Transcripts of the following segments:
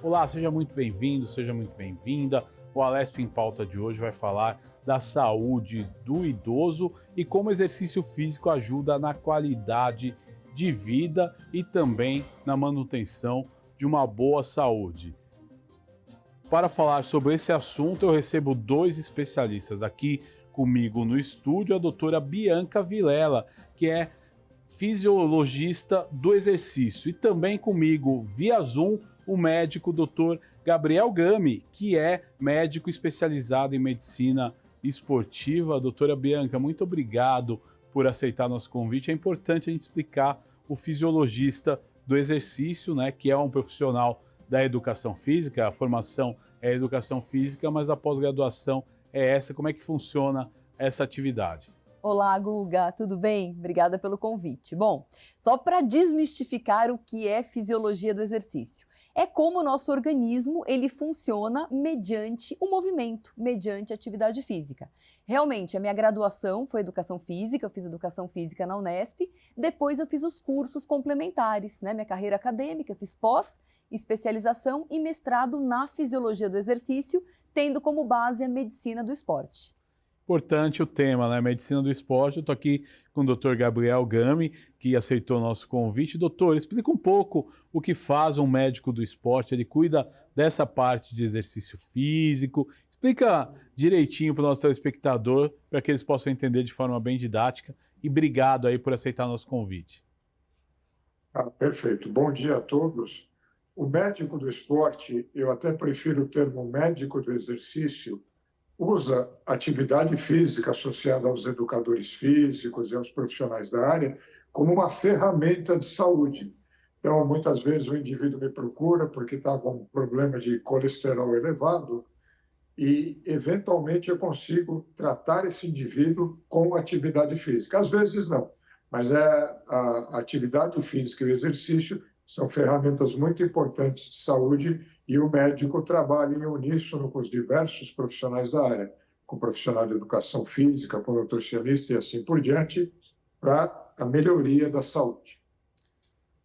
Olá, seja muito bem-vindo, seja muito bem-vinda. O Alesp em Pauta de hoje vai falar da saúde do idoso e como o exercício físico ajuda na qualidade de vida e também na manutenção de uma boa saúde. Para falar sobre esse assunto, eu recebo dois especialistas aqui comigo no estúdio, a doutora Bianca Vilela, que é fisiologista do exercício, e também comigo via Zoom o médico Dr. Gabriel Gami, que é médico especializado em medicina esportiva. Doutora Bianca, muito obrigado por aceitar nosso convite. É importante a gente explicar o fisiologista do exercício, né, que é um profissional da educação física, a formação é educação física, mas a pós-graduação é essa. Como é que funciona essa atividade? Olá, Guga, tudo bem? Obrigada pelo convite. Bom, só para desmistificar o que é fisiologia do exercício. É como o nosso organismo ele funciona mediante o movimento, mediante a atividade física. Realmente, a minha graduação foi educação física, eu fiz educação física na Unesp, depois eu fiz os cursos complementares, né? Minha carreira acadêmica, fiz pós, especialização e mestrado na fisiologia do exercício, tendo como base a medicina do esporte. Importante o tema, né? Medicina do esporte. Eu estou aqui com o Dr. Gabriel Gami, que aceitou o nosso convite. Doutor, explica um pouco o que faz um médico do esporte. Ele cuida dessa parte de exercício físico. Explica direitinho para o nosso telespectador, para que eles possam entender de forma bem didática. E obrigado aí por aceitar nosso convite. Perfeito. Bom dia a todos. O médico do esporte, eu até prefiro o termo médico do exercício, usa atividade física associada aos educadores físicos e aos profissionais da área como uma ferramenta de saúde. Então, muitas vezes o indivíduo me procura porque está com um problema de colesterol elevado e, eventualmente, eu consigo tratar esse indivíduo com atividade física. Às vezes não, mas a atividade física e o exercício são ferramentas muito importantes de saúde e o médico trabalha em uníssono com os diversos profissionais da área, com o profissional de educação física, com o nutricionista e assim por diante, para a melhoria da saúde.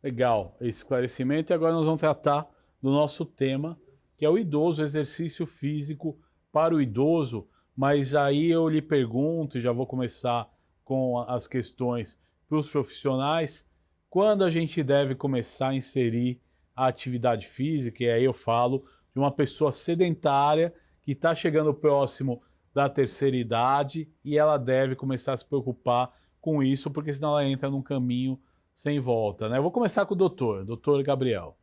Legal, esse esclarecimento. E agora nós vamos tratar do nosso tema, que é o idoso, exercício físico para o idoso. Mas aí eu lhe pergunto, e já vou começar com as questões para os profissionais, quando a gente deve começar a inserir a atividade física? E aí eu falo de uma pessoa sedentária que está chegando próximo da terceira idade e ela deve começar a se preocupar com isso, porque senão ela entra num caminho sem volta, né? Eu vou começar com o doutor Gabriel.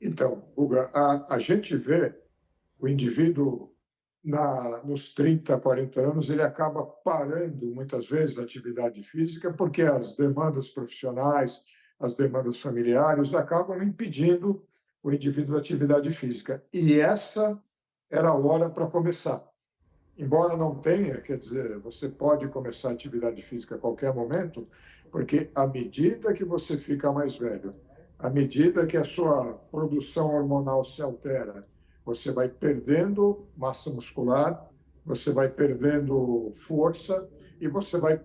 Então, Guga, a gente vê o indivíduo nos 30, 40 anos, ele acaba parando muitas vezes a atividade física porque as demandas profissionais, as demandas familiares acabam impedindo o indivíduo da atividade física. E essa era a hora para começar. Embora não tenha, quer dizer, você pode começar a atividade física a qualquer momento, porque à medida que você fica mais velho, à medida que a sua produção hormonal se altera, você vai perdendo massa muscular, você vai perdendo força e você vai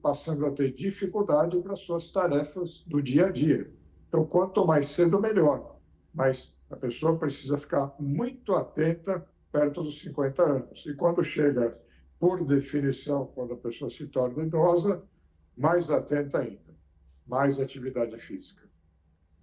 passando a ter dificuldade para as suas tarefas do dia a dia. Então, quanto mais cedo, melhor. Mas a pessoa precisa ficar muito atenta perto dos 50 anos. E quando chega, por definição, quando a pessoa se torna idosa, mais atenta ainda, mais atividade física.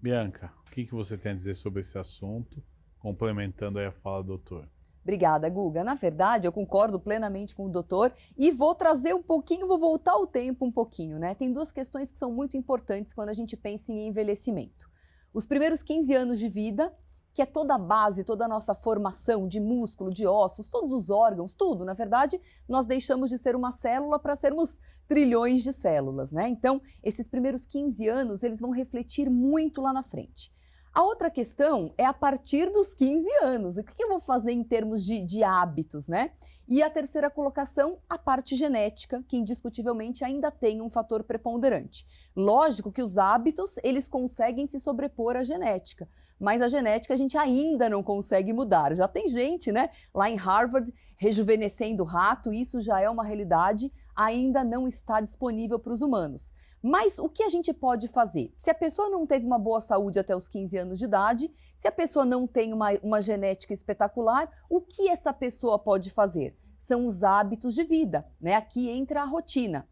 Bianca, o que você tem a dizer sobre esse assunto? Complementando aí a fala do doutor. Obrigada, Guga. Na verdade, eu concordo plenamente com o doutor e vou trazer vou voltar o tempo um pouquinho, né? Tem duas questões que são muito importantes quando a gente pensa em envelhecimento. Os primeiros 15 anos de vida, que é toda a base, toda a nossa formação de músculo, de ossos, todos os órgãos, tudo. Na verdade, nós deixamos de ser uma célula para sermos trilhões de células, né? Então, esses primeiros 15 anos, eles vão refletir muito lá na frente. A outra questão é a partir dos 15 anos. O que eu vou fazer em termos de hábitos, né? E a terceira colocação, a parte genética, que indiscutivelmente ainda tem um fator preponderante. Lógico que os hábitos, eles conseguem se sobrepor à genética, mas a genética a gente ainda não consegue mudar. Já tem gente, né, lá em Harvard, rejuvenescendo o rato, isso já é uma realidade ainda não está disponível para os humanos. Mas o que a gente pode fazer? Se a pessoa não teve uma boa saúde até os 15 anos de idade, se a pessoa não tem uma genética espetacular, o que essa pessoa pode fazer? São os hábitos de vida, né? Aqui entra a rotina.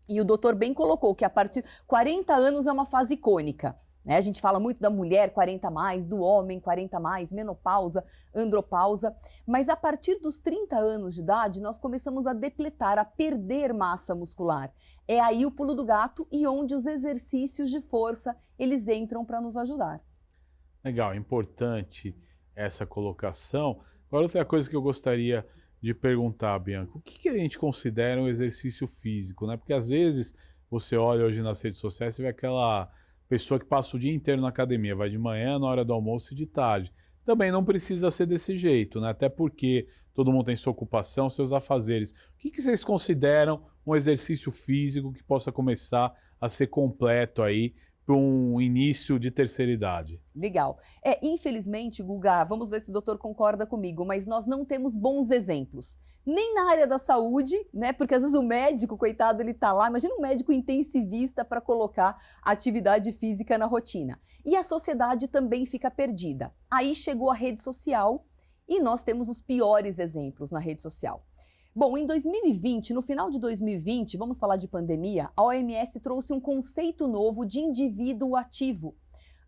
E o doutor bem colocou que a partir de 40 anos é uma fase icônica. A gente fala muito da mulher 40 mais, do homem 40 mais, menopausa, andropausa, mas a partir dos 30 anos de idade nós começamos a depletar, a perder massa muscular. É aí o pulo do gato e onde os exercícios de força eles entram para nos ajudar. Legal, importante essa colocação. Agora, outra coisa que eu gostaria de perguntar, Bianca, o que a gente considera um exercício físico, né? Porque às vezes você olha hoje nas redes sociais e vê aquela pessoa que passa o dia inteiro na academia, vai de manhã, na hora do almoço e de tarde. Também não precisa ser desse jeito, né? Até porque todo mundo tem sua ocupação, seus afazeres. O que vocês consideram um exercício físico que possa começar a ser completo aí para um início de terceira idade? Legal. Infelizmente, Guga, vamos ver se o doutor concorda comigo, mas nós não temos bons exemplos. Nem na área da saúde, né? Porque às vezes o médico, coitado, ele tá lá, imagina um médico intensivista para colocar atividade física na rotina. E a sociedade também fica perdida. Aí chegou a rede social e nós temos os piores exemplos na rede social. Bom, em 2020, no final de 2020, vamos falar de pandemia, a OMS trouxe um conceito novo de indivíduo ativo.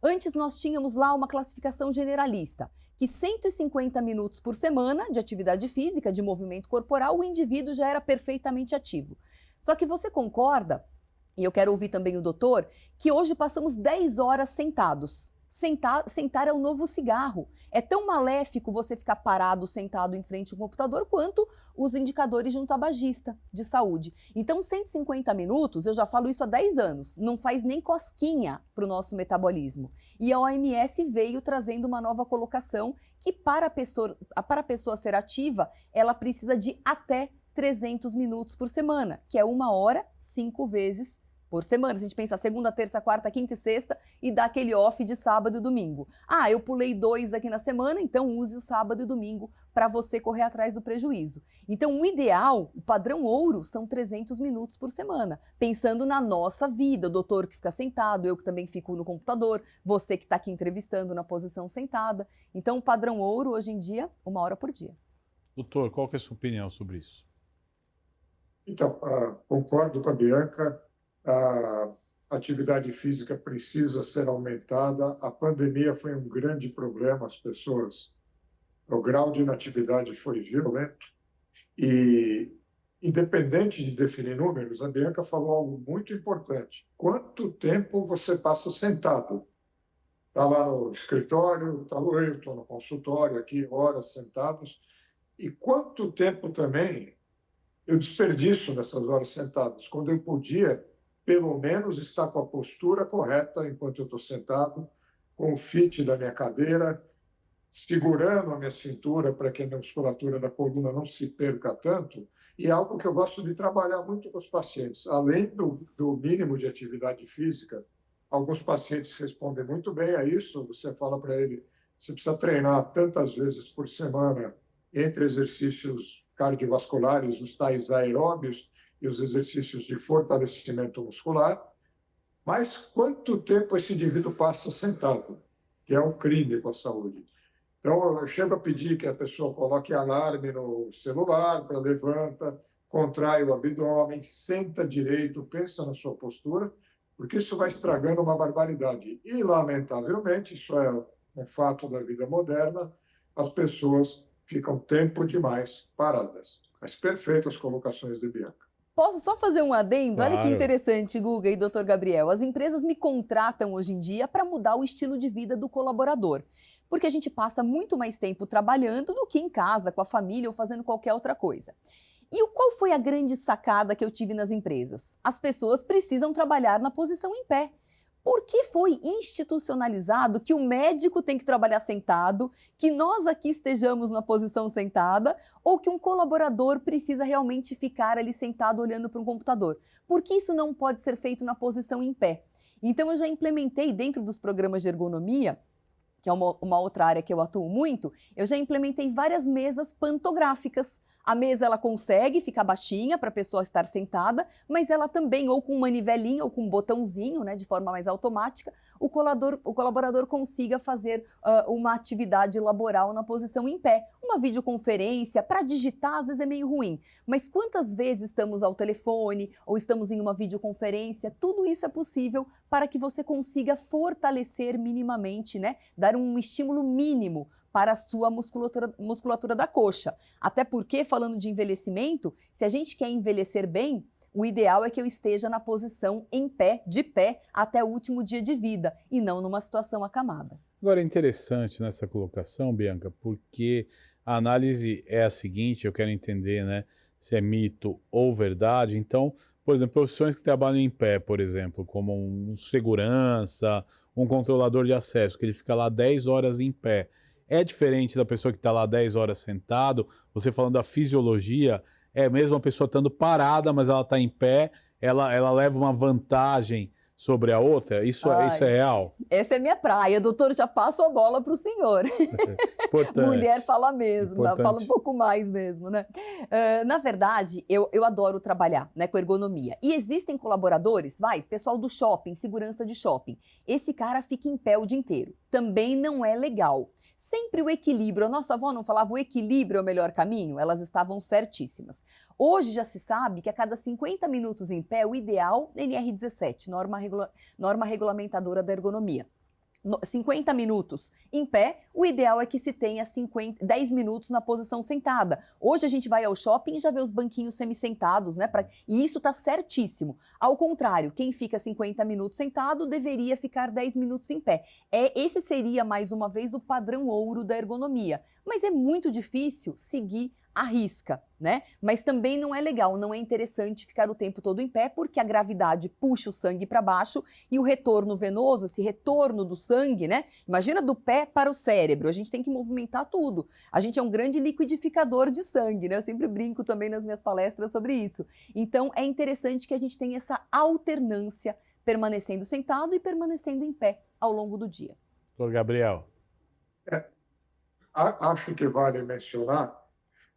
Antes nós tínhamos lá uma classificação generalista, que 150 minutos por semana de atividade física, de movimento corporal, o indivíduo já era perfeitamente ativo. Só que você concorda, e eu quero ouvir também o doutor, que hoje passamos 10 horas sentados. Sentar é o novo cigarro. É tão maléfico você ficar parado, sentado em frente ao computador, quanto os indicadores de um tabagista de saúde. Então, 150 minutos, eu já falo isso há 10 anos, não faz nem cosquinha para o nosso metabolismo. E a OMS veio trazendo uma nova colocação que para a pessoa ser ativa, ela precisa de até 300 minutos por semana, que é 1 hora, 5 vezes por semana. A gente pensa segunda, terça, quarta, quinta e sexta e dá aquele off de sábado e domingo. Ah, eu pulei 2 aqui na semana, então use o sábado e domingo para você correr atrás do prejuízo. Então o ideal, o padrão ouro, são 300 minutos por semana. Pensando na nossa vida, o doutor que fica sentado, eu que também fico no computador, você que está aqui entrevistando na posição sentada. Então o padrão ouro hoje em dia, 1 hora por dia. Doutor, qual que é a sua opinião sobre isso? Então, concordo com a Bianca. A atividade física precisa ser aumentada. A pandemia foi um grande problema, o grau de inatividade foi violento. E, independente de definir números, a Bianca falou algo muito importante. Quanto tempo você passa sentado? Está lá no escritório, eu estou no consultório aqui, horas sentados. E quanto tempo também eu desperdiço nessas horas sentadas, quando eu podia pelo menos estar com a postura correta enquanto eu estou sentado, com o fit da minha cadeira, segurando a minha cintura para que a musculatura da coluna não se perca tanto. E é algo que eu gosto de trabalhar muito com os pacientes. Além do mínimo de atividade física, alguns pacientes respondem muito bem a isso. Você fala para ele, você precisa treinar tantas vezes por semana entre exercícios cardiovasculares, os tais aeróbios, e os exercícios de fortalecimento muscular, mas quanto tempo esse indivíduo passa sentado, que é um crime com a saúde. Então, eu chego a pedir que a pessoa coloque alarme no celular, para levanta, contrai o abdômen, senta direito, pensa na sua postura, porque isso vai estragando uma barbaridade. E, lamentavelmente, isso é um fato da vida moderna, as pessoas ficam tempo demais paradas. Mas perfeitas colocações de Bianca. Posso só fazer um adendo? Claro. Olha que interessante, Guga e Dr. Gabriel. As empresas me contratam hoje em dia para mudar o estilo de vida do colaborador. Porque a gente passa muito mais tempo trabalhando do que em casa, com a família ou fazendo qualquer outra coisa. E qual foi a grande sacada que eu tive nas empresas? As pessoas precisam trabalhar na posição em pé. Por que foi institucionalizado que o médico tem que trabalhar sentado, que nós aqui estejamos na posição sentada, ou que um colaborador precisa realmente ficar ali sentado olhando para um computador? Por que isso não pode ser feito na posição em pé? Então eu já implementei dentro dos programas de ergonomia, que é uma outra área que eu atuo muito, eu já implementei várias mesas pantográficas, A mesa ela consegue ficar baixinha para a pessoa estar sentada, mas ela também, ou com uma manivelinha ou com um botãozinho, né, de forma mais automática, o colaborador consiga fazer uma atividade laboral na posição em pé. Uma videoconferência, para digitar às vezes é meio ruim, mas quantas vezes estamos ao telefone ou estamos em uma videoconferência, tudo isso é possível para que você consiga fortalecer minimamente, né, dar um estímulo mínimo para a sua musculatura da coxa. Até porque, falando de envelhecimento, se a gente quer envelhecer bem, o ideal é que eu esteja na posição em pé, de pé, até o último dia de vida, e não numa situação acamada. Agora é interessante nessa colocação, Bianca, porque a análise é a seguinte, eu quero entender, né, se é mito ou verdade. Então, por exemplo, profissões que trabalham em pé, por exemplo, como um segurança, um controlador de acesso, que ele fica lá 10 horas em pé. É diferente da pessoa que está lá 10 horas sentado? Você falando da fisiologia, é mesmo a pessoa estando parada, mas ela está em pé, ela leva uma vantagem sobre a outra? Isso é real? Essa é minha praia, doutor, já passo a bola para o senhor. Importante. Mulher fala mesmo, Importante. fala um pouco mais mesmo, né? Na verdade, eu adoro trabalhar, né, com ergonomia. E existem colaboradores, pessoal do shopping, segurança de shopping. Esse cara fica em pé o dia inteiro. Também não é legal. Sempre o equilíbrio, a nossa avó não falava o equilíbrio é o melhor caminho? Elas estavam certíssimas. Hoje já se sabe que a cada 50 minutos em pé, o ideal, NR17, norma regulamentadora da ergonomia. 50 minutos em pé, o ideal é que se tenha 10 minutos na posição sentada. Hoje a gente vai ao shopping e já vê os banquinhos semi-sentados, né? E isso tá certíssimo. Ao contrário, quem fica 50 minutos sentado deveria ficar 10 minutos em pé. Esse seria, mais uma vez, o padrão ouro da ergonomia. Mas é muito difícil seguir à risca, né? Mas também não é legal, não é interessante ficar o tempo todo em pé, porque a gravidade puxa o sangue para baixo e o retorno venoso, esse retorno do sangue, né? Imagina do pé para o cérebro, a gente tem que movimentar tudo. A gente é um grande liquidificador de sangue, né? Eu sempre brinco também nas minhas palestras sobre isso. Então é interessante que a gente tenha essa alternância, permanecendo sentado e permanecendo em pé ao longo do dia. Doutor Gabriel. Acho que vale mencionar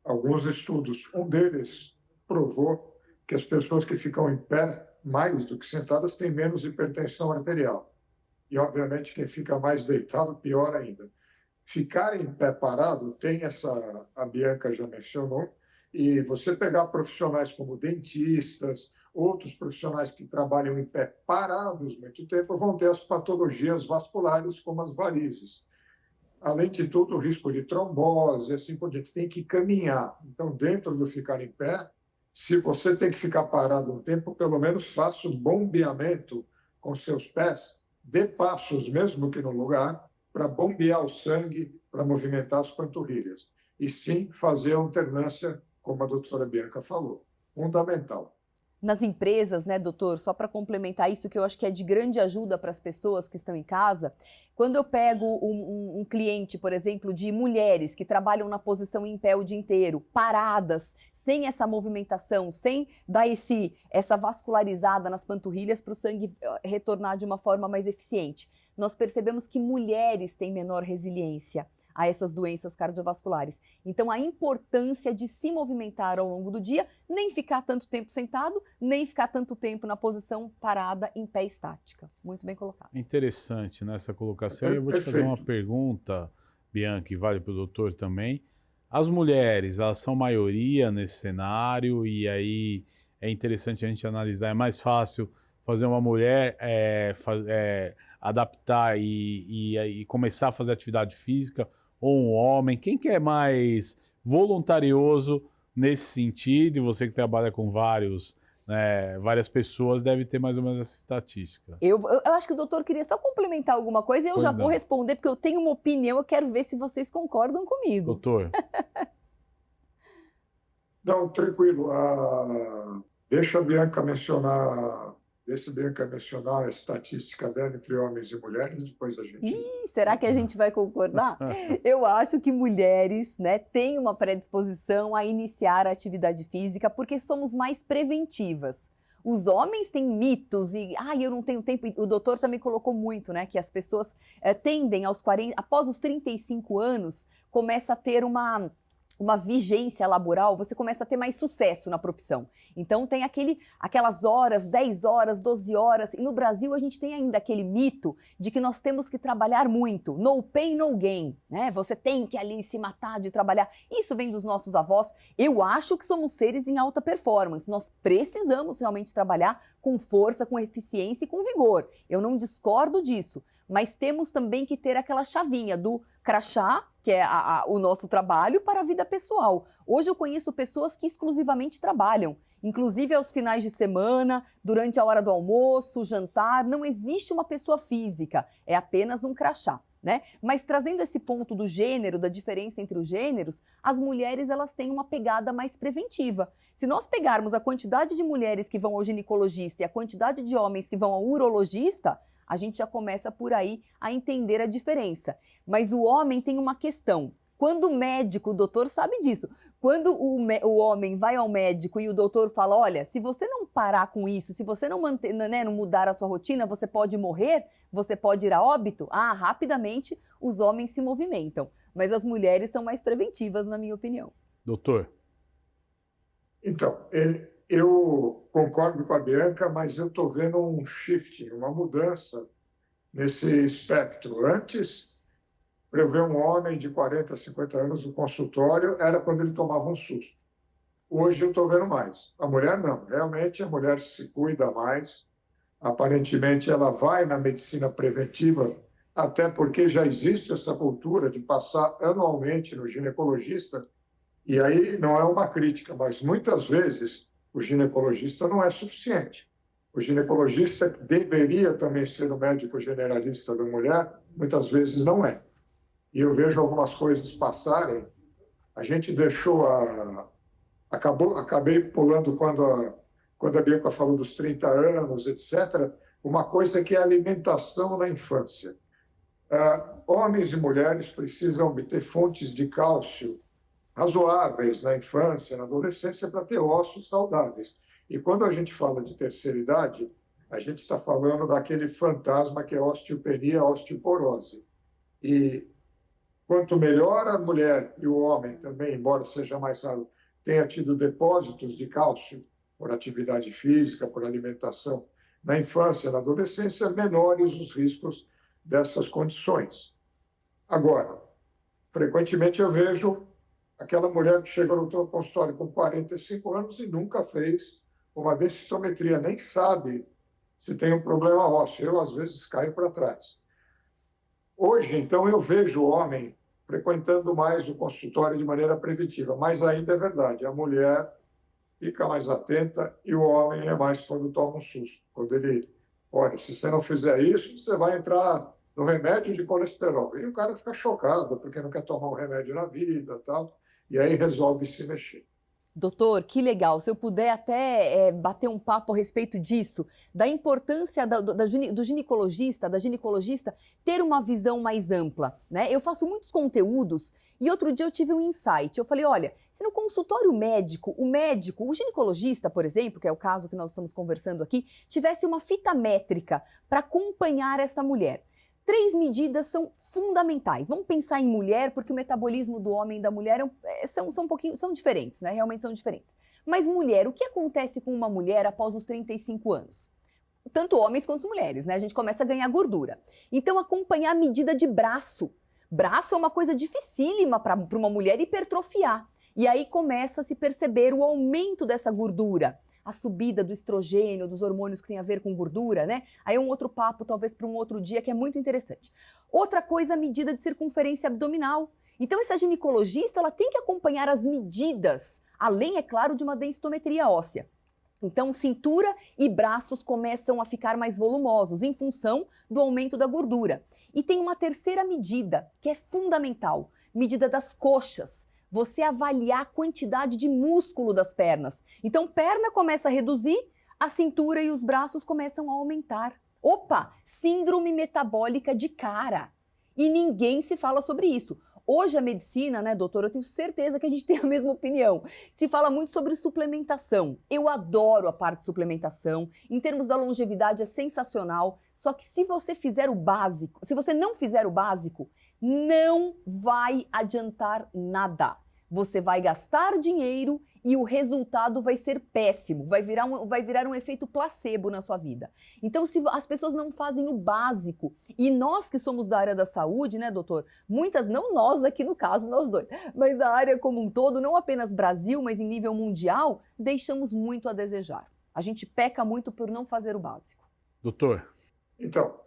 alguns estudos. Um deles provou que as pessoas que ficam em pé mais do que sentadas têm menos hipertensão arterial. E, obviamente, quem fica mais deitado, pior ainda. Ficar em pé parado tem a Bianca já mencionou, e você pegar profissionais como dentistas, outros profissionais que trabalham em pé parados muito tempo, vão ter as patologias vasculares, como as varizes. Além de tudo, o risco de trombose, assim por diante, tem que caminhar. Então, dentro do ficar em pé, se você tem que ficar parado um tempo, pelo menos faça um bombeamento com seus pés, dê passos, mesmo que no lugar, para bombear o sangue, para movimentar as panturrilhas. E sim, fazer a alternância, como a doutora Bianca falou. Fundamental. Nas empresas, né, doutor, só para complementar isso que eu acho que é de grande ajuda para as pessoas que estão em casa, quando eu pego um cliente, por exemplo, de mulheres que trabalham na posição em pé o dia inteiro, paradas, sem essa movimentação, sem dar essa vascularizada nas panturrilhas para o sangue retornar de uma forma mais eficiente, nós percebemos que mulheres têm menor resiliência a essas doenças cardiovasculares. Então, a importância de se movimentar ao longo do dia, nem ficar tanto tempo sentado, nem ficar tanto tempo na posição parada em pé estática. Muito bem colocado. Interessante nessa colocação. Eu vou te fazer uma pergunta, Bianca, e vale para o doutor também. As mulheres, elas são maioria nesse cenário e aí é interessante a gente analisar. É mais fácil fazer uma mulher adaptar e começar a fazer atividade física, ou um homem? Quem que é mais voluntarioso nesse sentido? E você que trabalha com várias pessoas deve ter mais ou menos essa estatística. Eu acho que o doutor queria só complementar alguma coisa e eu já vou responder, porque eu tenho uma opinião, eu quero ver se vocês concordam comigo. Doutor. Não, tranquilo. Deixa a Bianca mencionar a estatística dela entre homens e mulheres, depois a gente... Será que a gente vai concordar? Eu acho que mulheres, né, têm uma predisposição a iniciar a atividade física porque somos mais preventivas. Os homens têm mitos e, eu não tenho tempo. O doutor também colocou muito, né, que as pessoas tendem após os 35 anos, começa a ter uma uma vigência laboral, você começa a ter mais sucesso na profissão. Então tem aquelas horas, 10 horas, 12 horas, e no Brasil a gente tem ainda aquele mito de que nós temos que trabalhar muito, no pain, no gain, né? Você tem que ali se matar de trabalhar. Isso vem dos nossos avós. Eu acho que somos seres em alta performance, nós precisamos realmente trabalhar com força, com eficiência e com vigor. Eu não discordo disso, mas temos também que ter aquela chavinha do crachá, que é o nosso trabalho, para a vida pessoal. Hoje eu conheço pessoas que exclusivamente trabalham, inclusive aos finais de semana, durante a hora do almoço, jantar. Não existe uma pessoa física, é apenas um crachá, né? Mas trazendo esse ponto do gênero, da diferença entre os gêneros, as mulheres elas têm uma pegada mais preventiva. Se nós pegarmos a quantidade de mulheres que vão ao ginecologista e a quantidade de homens que vão ao urologista, a gente já começa por aí a entender a diferença. Mas o homem tem uma questão. Quando o médico, o doutor sabe disso, quando o homem vai ao médico e o doutor fala, olha, se você não parar com isso, se você não manter, né, não mudar a sua rotina, você pode morrer, você pode ir a óbito, rapidamente os homens se movimentam. Mas as mulheres são mais preventivas, na minha opinião. Doutor. Então, eu concordo com a Bianca, mas eu estou vendo um shift, uma mudança nesse espectro. Antes, para eu ver um homem de 40, 50 anos no consultório, era quando ele tomava um susto. Hoje eu estou vendo mais. A mulher não. Realmente a mulher se cuida mais. Aparentemente ela vai na medicina preventiva, até porque já existe essa cultura de passar anualmente no ginecologista. E aí não é uma crítica, mas muitas vezes o ginecologista não é suficiente. O ginecologista deveria também ser o médico generalista da mulher, muitas vezes não é. E eu vejo algumas coisas passarem. A gente deixou acabei pulando quando a Bianca falou dos 30 anos, etc. Uma coisa que é a alimentação na infância. Homens e mulheres precisam obter fontes de cálcio razoáveis na infância, na adolescência, para ter ossos saudáveis. E quando a gente fala de terceira idade, a gente está falando daquele fantasma que é a osteopenia, a osteoporose. E quanto melhor a mulher e o homem também, embora seja mais raro, tenha tido depósitos de cálcio por atividade física, por alimentação na infância, na adolescência, menores os riscos dessas condições. Agora, frequentemente eu vejo aquela mulher que chega no consultório com 45 anos e nunca fez uma densitometria, nem sabe se tem um problema ósseo. Eu, às vezes, caio para trás. Hoje, então, eu vejo o homem frequentando mais o consultório de maneira preventiva, mas ainda é verdade, a mulher fica mais atenta e o homem é mais quando toma um susto. Quando ele, olha, se você não fizer isso, você vai entrar no remédio de colesterol. E o cara fica chocado, porque não quer tomar um remédio na vida e tal, e aí resolve se mexer. Doutor, que legal. Se eu puder até bater um papo a respeito disso, da importância do ginecologista, da ginecologista, ter uma visão mais ampla, né? Eu faço muitos conteúdos e outro dia eu tive um insight. Eu falei, olha, se no consultório médico, o ginecologista, por exemplo, que é o caso que nós estamos conversando aqui, tivesse uma fita métrica para acompanhar essa mulher. 3 medidas são fundamentais. Vamos pensar em mulher, porque o metabolismo do homem e da mulher são diferentes, né? Realmente são diferentes. Mas mulher, o que acontece com uma mulher após os 35 anos? Tanto homens quanto mulheres, né? A gente começa a ganhar gordura. Então, acompanhar a medida de braço. Braço é uma coisa dificílima para uma mulher hipertrofiar. E aí começa a se perceber o aumento dessa gordura. A subida do estrogênio, dos hormônios que tem a ver com gordura, né? Aí é um outro papo, talvez para um outro dia, que é muito interessante. Outra coisa, a medida de circunferência abdominal. Então, essa ginecologista, ela tem que acompanhar as medidas, além, é claro, de uma densitometria óssea. Então, cintura e braços começam a ficar mais volumosos em função do aumento da gordura. E tem uma terceira medida, que é fundamental, medida das coxas. Você avaliar a quantidade de músculo das pernas. Então, perna começa a reduzir, a cintura e os braços começam a aumentar. Opa, síndrome metabólica de cara. E ninguém se fala sobre isso. Hoje a medicina, né, doutor, eu tenho certeza que a gente tem a mesma opinião. Se fala muito sobre suplementação. Eu adoro a parte de suplementação. Em termos da longevidade é sensacional. Só que se você fizer o básico, se você não fizer o básico, não vai adiantar nada. Você vai gastar dinheiro e o resultado vai ser péssimo, vai virar um efeito placebo na sua vida. Então, se as pessoas não fazem o básico, e nós que somos da área da saúde, né, doutor? Muitas, não nós aqui no caso, nós dois, mas a área como um todo, não apenas Brasil, mas em nível mundial, deixamos muito a desejar. A gente peca muito por não fazer o básico. Doutor. Então,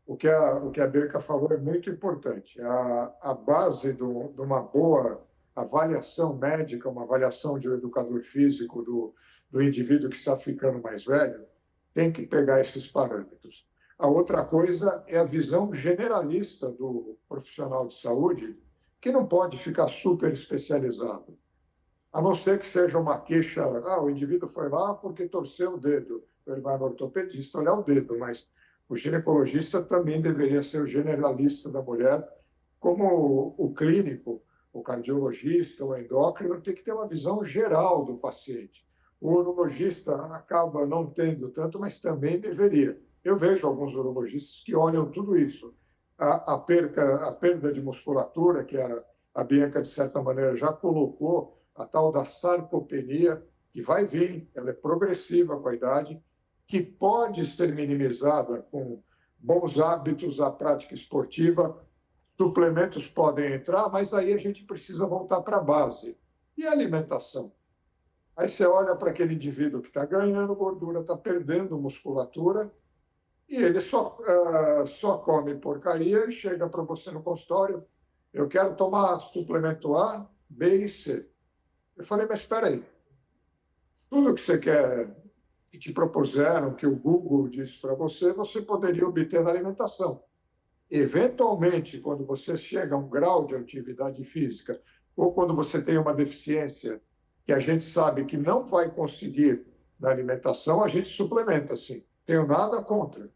o que a Beca falou é muito importante. A base de uma boa avaliação médica, uma avaliação de um educador físico do indivíduo que está ficando mais velho, tem que pegar esses parâmetros. A outra coisa é a visão generalista do profissional de saúde, que não pode ficar super especializado. A não ser que seja uma queixa, o indivíduo foi lá porque torceu o dedo. Ele vai no ortopedista olhar o dedo, mas o ginecologista também deveria ser o generalista da mulher, como o clínico, o cardiologista, o endócrino, tem que ter uma visão geral do paciente. O urologista acaba não tendo tanto, mas também deveria. Eu vejo alguns urologistas que olham tudo isso. A perda de musculatura, que a Bianca, de certa maneira, já colocou, a tal da sarcopenia, que vai vir, ela é progressiva com a idade, que pode ser minimizada com bons hábitos, a prática esportiva, suplementos podem entrar, mas aí a gente precisa voltar para a base. E a alimentação? Aí você olha para aquele indivíduo que está ganhando gordura, está perdendo musculatura, e ele só come porcaria e chega para você no consultório, eu quero tomar suplemento A, B e C. Eu falei, mas espera aí, tudo que você quer, que te propuseram, que o Google disse para você, você poderia obter na alimentação. Eventualmente, quando você chega a um grau de atividade física, ou quando você tem uma deficiência que a gente sabe que não vai conseguir na alimentação, a gente suplementa, sim. Tenho nada contra.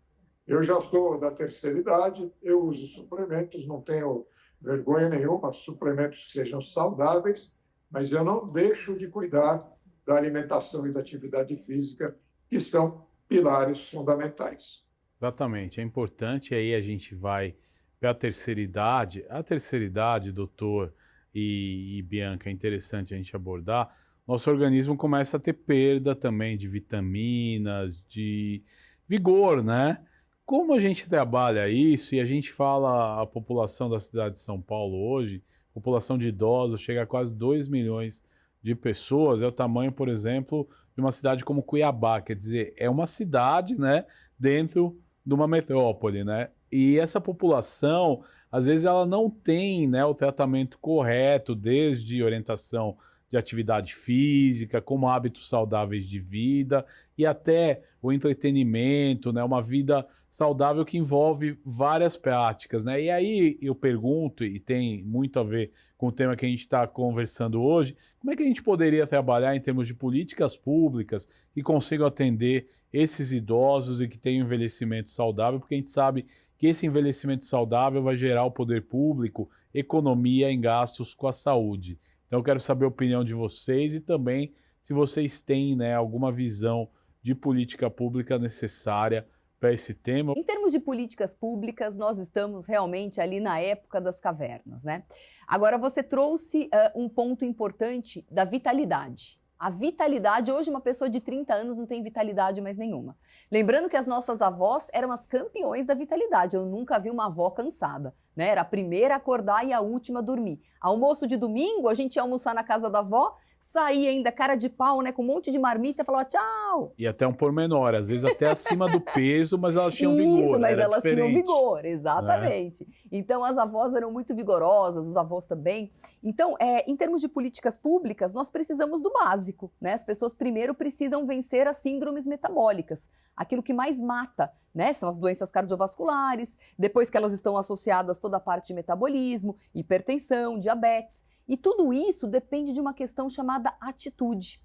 Eu já sou da terceira idade, eu uso suplementos, não tenho vergonha nenhuma, suplementos que sejam saudáveis, mas eu não deixo de cuidar da alimentação e da atividade física, que são pilares fundamentais. Exatamente, é importante, aí a gente vai para a terceira idade. A terceira idade, doutor e Bianca, é interessante a gente abordar. Nosso organismo começa a ter perda também de vitaminas, de vigor, né? Como a gente trabalha isso e a gente fala a população da cidade de São Paulo hoje, população de idosos chega a quase 2 milhões de pessoas, é o tamanho, por exemplo, de uma cidade como Cuiabá, quer dizer, é uma cidade, né, dentro de uma metrópole, né? E essa população, às vezes, ela não tem, né, o tratamento correto, desde orientação de atividade física, como hábitos saudáveis de vida e até o entretenimento, né, uma vida saudável que envolve várias práticas, né? E aí eu pergunto, e tem muito a ver com o tema que a gente está conversando hoje, como é que a gente poderia trabalhar em termos de políticas públicas que consigam atender esses idosos e que tenham envelhecimento saudável, porque a gente sabe que esse envelhecimento saudável vai gerar ao poder público economia em gastos com a saúde. Então eu quero saber a opinião de vocês e também se vocês têm, né, alguma visão de política pública necessária para esse tema. Em termos de políticas públicas, nós estamos realmente ali na época das cavernas, né? Agora, você trouxe um ponto importante da vitalidade. A vitalidade, hoje uma pessoa de 30 anos não tem vitalidade mais nenhuma. Lembrando que as nossas avós eram as campeões da vitalidade. Eu nunca vi uma avó cansada, né? Era a primeira a acordar e a última a dormir. Almoço de domingo, a gente ia almoçar na casa da avó, saía ainda cara de pau, né, com um monte de marmita e falava tchau. E até um pormenor, às vezes até acima do peso, mas elas tinham vigor. Isso, mas era elas tinham diferente, vigor, exatamente. né? Então as avós eram muito vigorosas, os avós também. Então, em termos de políticas públicas, nós precisamos do básico, né? As pessoas primeiro precisam vencer as síndromes metabólicas, aquilo que mais mata, né? São as doenças cardiovasculares, depois que elas estão associadas toda a parte de metabolismo, hipertensão, diabetes. E tudo isso depende de uma questão chamada atitude.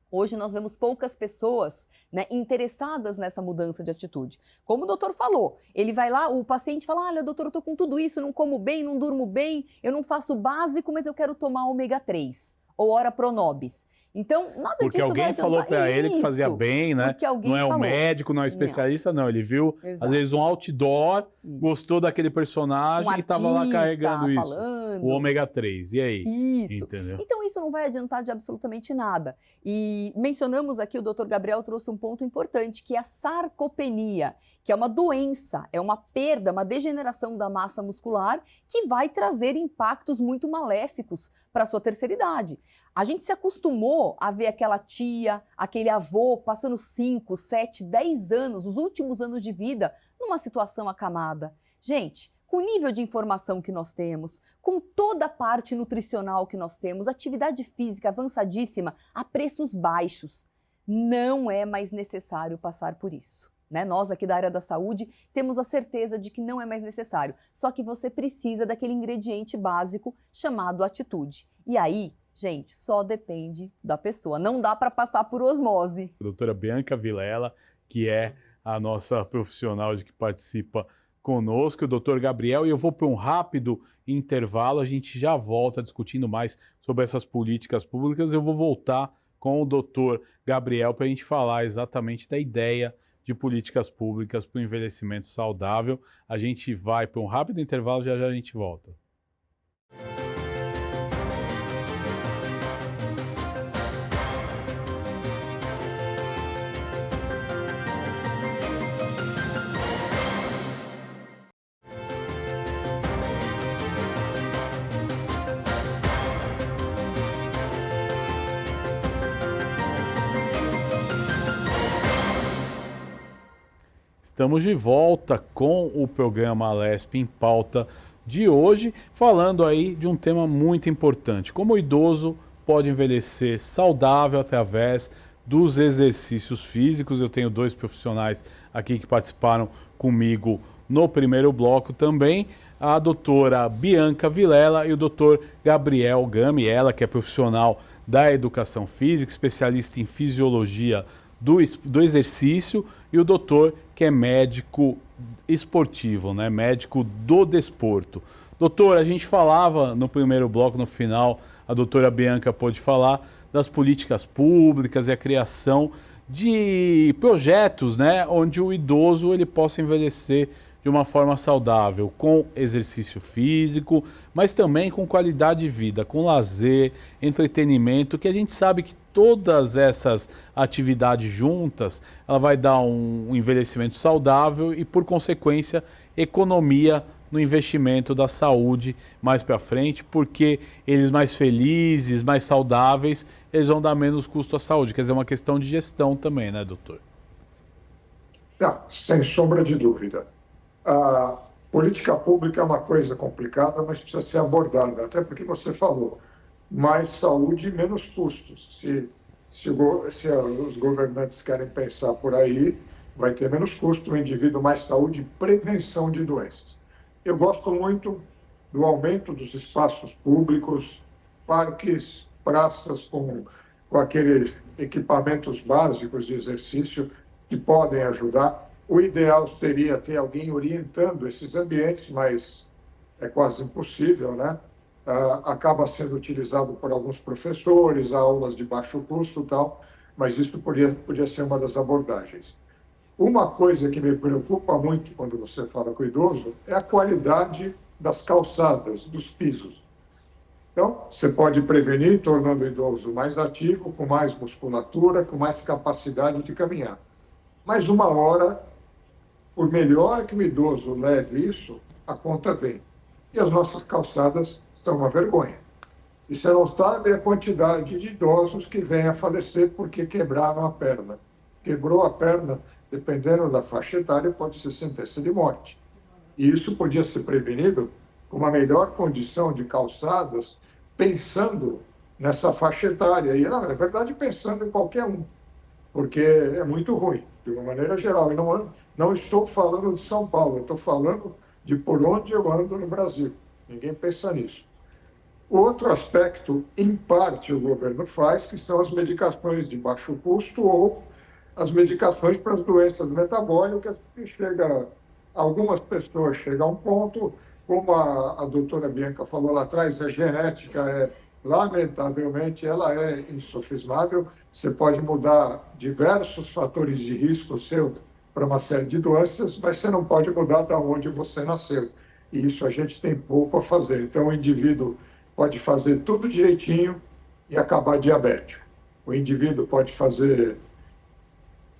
Hoje nós vemos poucas pessoas, né, interessadas nessa mudança de atitude. Como o doutor falou, ele vai lá, o paciente fala, olha, doutor, eu tô com tudo isso, não como bem, não durmo bem, eu não faço o básico, mas eu quero tomar ômega 3 ou ora Pronobis. Então, nada Porque disso vai alguém adiantar. falou para ele que fazia Isso, bem, né? porque alguém Não é um falou. médico, não é um especialista, não. Ele viu, Exato. às vezes, um outdoor, Isso. gostou daquele personagem Um e estava lá carregando isso. falando. O ômega 3. E aí? Isso. Entendeu? Então, isso não vai adiantar de absolutamente nada. E mencionamos aqui, o Dr. Gabriel trouxe um ponto importante, que é a sarcopenia, que é uma doença, é uma perda, uma degeneração da massa muscular que vai trazer impactos muito maléficos para a sua terceira idade. A gente se acostumou a ver aquela tia, aquele avô passando 5, 7, 10 anos, os últimos anos de vida, numa situação acamada. Gente, com o nível de informação que nós temos, com toda a parte nutricional que nós temos, atividade física avançadíssima a preços baixos, não é mais necessário passar por isso. Né? Nós aqui da área da saúde temos a certeza de que não é mais necessário, só que você precisa daquele ingrediente básico chamado atitude. E aí, gente, só depende da pessoa, não dá para passar por osmose. A doutora Bianca Vilela, que é a nossa profissional que participa conosco, o doutor Gabriel, e eu vou para um rápido intervalo, a gente já volta discutindo mais sobre essas políticas públicas. Eu vou voltar com o doutor Gabriel para a gente falar exatamente da ideia de políticas públicas para o envelhecimento saudável. A gente vai para um rápido intervalo, já já a gente volta. Estamos de volta com o programa Alesp em Pauta de hoje, falando aí de um tema muito importante. Como o idoso pode envelhecer saudável através dos exercícios físicos. Eu tenho dois profissionais aqui que participaram comigo no primeiro bloco também. A doutora Bianca Vilela e o doutor Gabriel Gami, ela que é profissional da educação física, especialista em fisiologia do exercício, e o doutor que é médico esportivo, né? Médico do desporto. Doutor, a gente falava no primeiro bloco, no final, a doutora Bianca pôde falar das políticas públicas e a criação de projetos, né? Onde o idoso ele possa envelhecer de uma forma saudável, com exercício físico, mas também com qualidade de vida, com lazer, entretenimento, que a gente sabe que todas essas atividades juntas, ela vai dar um envelhecimento saudável e, por consequência, economia no investimento da saúde mais para frente, porque eles mais felizes, mais saudáveis, eles vão dar menos custo à saúde. Quer dizer, é uma questão de gestão também, né, doutor? Não, sem sombra de dúvida. A política pública é uma coisa complicada, mas precisa ser abordada, até porque você falou, mais saúde e menos custos. Se os governantes querem pensar por aí, vai ter menos custo, o indivíduo mais saúde e prevenção de doenças. Eu gosto muito do aumento dos espaços públicos, parques, praças com aqueles equipamentos básicos de exercício que podem ajudar. O ideal seria ter alguém orientando esses ambientes, mas é quase impossível, né? Acaba sendo utilizado por alguns professores, aulas de baixo custo e tal, mas isso podia ser uma das abordagens. Uma coisa que me preocupa muito quando você fala com o idoso é a qualidade das calçadas, dos pisos. Então, você pode prevenir tornando o idoso mais ativo, com mais musculatura, com mais capacidade de caminhar. Mas uma hora, por melhor que o idoso leve isso, a conta vem. E as nossas calçadas são uma vergonha. E você não sabe a quantidade de idosos que vêm a falecer porque quebraram a perna. Quebrou a perna, dependendo da faixa etária, pode ser sentença de morte. E isso podia ser prevenido com uma melhor condição de calçadas, pensando nessa faixa etária. E, na verdade, pensando em qualquer um, porque é muito ruim, de uma maneira geral. E não estou falando de São Paulo, estou falando de por onde eu ando no Brasil. Ninguém pensa nisso. Outro aspecto, em parte, o governo faz, que são as medicações de baixo custo ou as medicações para as doenças metabólicas, que algumas pessoas chegam a um ponto, como a doutora Bianca falou lá atrás, a genética lamentavelmente, ela é insofismável. Você pode mudar diversos fatores de risco seu para uma série de doenças, mas você não pode mudar de onde você nasceu. E isso a gente tem pouco a fazer. Então, o indivíduo pode fazer tudo direitinho e acabar diabético. O indivíduo pode fazer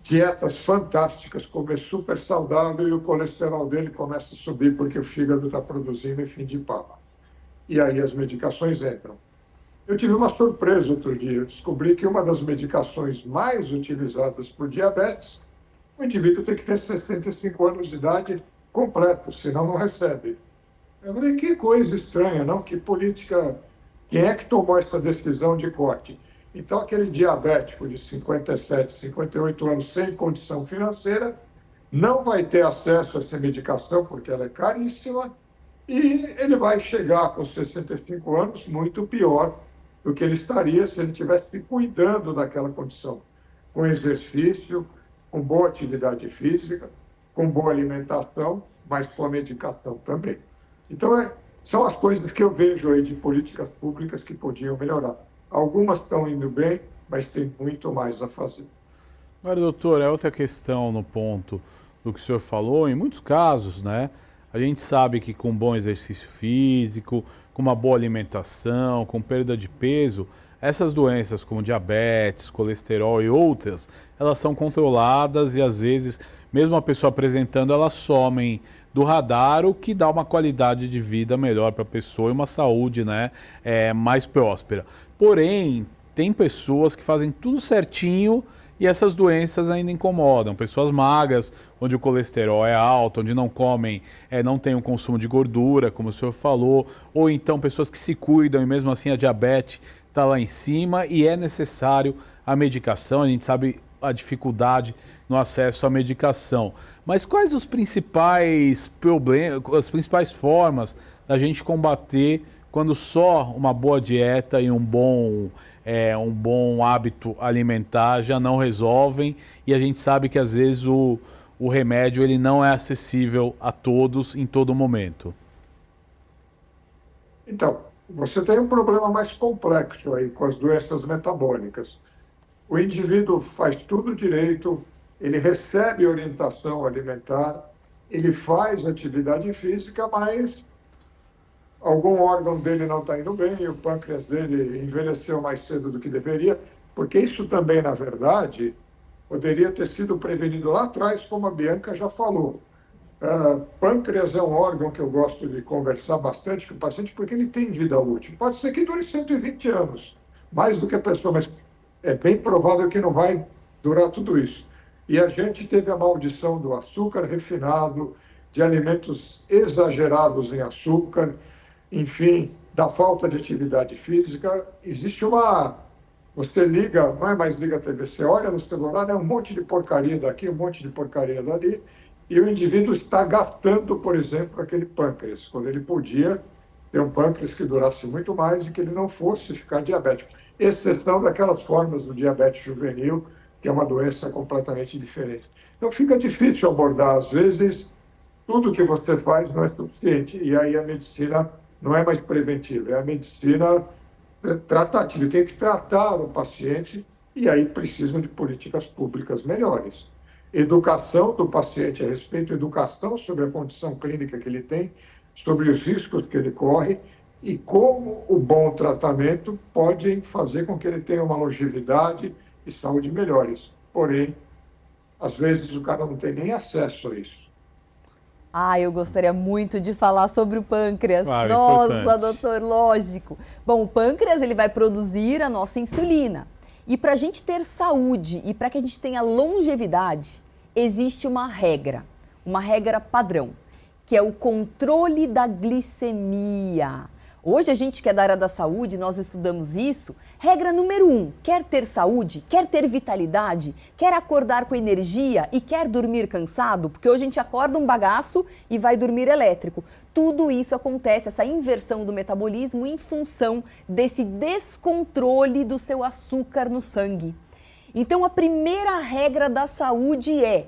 dietas fantásticas, comer super saudável e o colesterol dele começa a subir porque o fígado está produzindo em fim de papo. E aí as medicações entram. Eu tive uma surpresa outro dia. Eu descobri que uma das medicações mais utilizadas por diabetes, o indivíduo tem que ter 65 anos de idade completo, senão não recebe. Eu falei, que coisa estranha, não? Que política... Quem é que tomou essa decisão de corte? Então, aquele diabético de 57, 58 anos sem condição financeira não vai ter acesso a essa medicação porque ela é caríssima e ele vai chegar com 65 anos muito pior do que ele estaria se ele estivesse cuidando daquela condição, com exercício, com boa atividade física, com boa alimentação, mas com a medicação também. Então, são as coisas que eu vejo aí de políticas públicas que podiam melhorar. Algumas estão indo bem, mas tem muito mais a fazer. Agora, doutor, é outra questão no ponto do que o senhor falou. Em muitos casos, né, a gente sabe que com bom exercício físico, com uma boa alimentação, com perda de peso, essas doenças como diabetes, colesterol e outras, elas são controladas e às vezes, mesmo a pessoa apresentando, elas somem do radar, o que dá uma qualidade de vida melhor para a pessoa e uma saúde, né, mais próspera. Porém, tem pessoas que fazem tudo certinho e essas doenças ainda incomodam. Pessoas magras, onde o colesterol é alto, onde não comem, não tem um consumo de gordura, como o senhor falou, ou então pessoas que se cuidam e mesmo assim a diabetes está lá em cima e é necessário a medicação. A gente sabe a dificuldade no acesso à medicação. Mas quais os principais problemas, as principais formas da gente combater quando só uma boa dieta e um bom hábito alimentar já não resolvem e a gente sabe que às vezes o remédio ele não é acessível a todos em todo momento? Então, você tem um problema mais complexo aí com as doenças metabólicas. O indivíduo faz tudo direito, ele recebe orientação alimentar, ele faz atividade física, mas algum órgão dele não está indo bem, o pâncreas dele envelheceu mais cedo do que deveria, porque isso também, na verdade, poderia ter sido prevenido lá atrás, como a Bianca já falou. Pâncreas é um órgão que eu gosto de conversar bastante com o paciente, porque ele tem vida útil. Pode ser que dure 120 anos, mais do que a pessoa, mas é bem provável que não vai durar tudo isso. E a gente teve a maldição do açúcar refinado, de alimentos exagerados em açúcar, enfim, da falta de atividade física. Existe uma... Você liga, não é mais liga a TV, você olha no celular, é um monte de porcaria daqui, um monte de porcaria dali, e o indivíduo está gastando, por exemplo, aquele pâncreas, quando ele podia ter um pâncreas que durasse muito mais e que ele não fosse ficar diabético. Exceção daquelas formas do diabetes juvenil, que é uma doença completamente diferente. Então fica difícil abordar, às vezes, tudo que você faz não é suficiente, e aí a medicina não é mais preventiva, é a medicina tratativa, tem que tratar o paciente, e aí precisam de políticas públicas melhores. Educação do paciente a respeito, educação sobre a condição clínica que ele tem, sobre os riscos que ele corre, e como o bom tratamento pode fazer com que ele tenha uma longevidade e saúde melhores. Porém, às vezes o cara não tem nem acesso a isso. Eu gostaria muito de falar sobre o pâncreas. Claro, Nossa, importante. doutor, lógico. Bom, o pâncreas ele vai produzir a nossa insulina. E para a gente ter saúde e para que a gente tenha longevidade, existe uma regra padrão, que é o controle da glicemia. Hoje a gente que é da área da saúde, nós estudamos isso. Regra número 1, quer ter saúde, quer ter vitalidade, quer acordar com energia e quer dormir cansado? Porque hoje a gente acorda um bagaço e vai dormir elétrico. Tudo isso acontece, essa inversão do metabolismo em função desse descontrole do seu açúcar no sangue. Então a primeira regra da saúde é: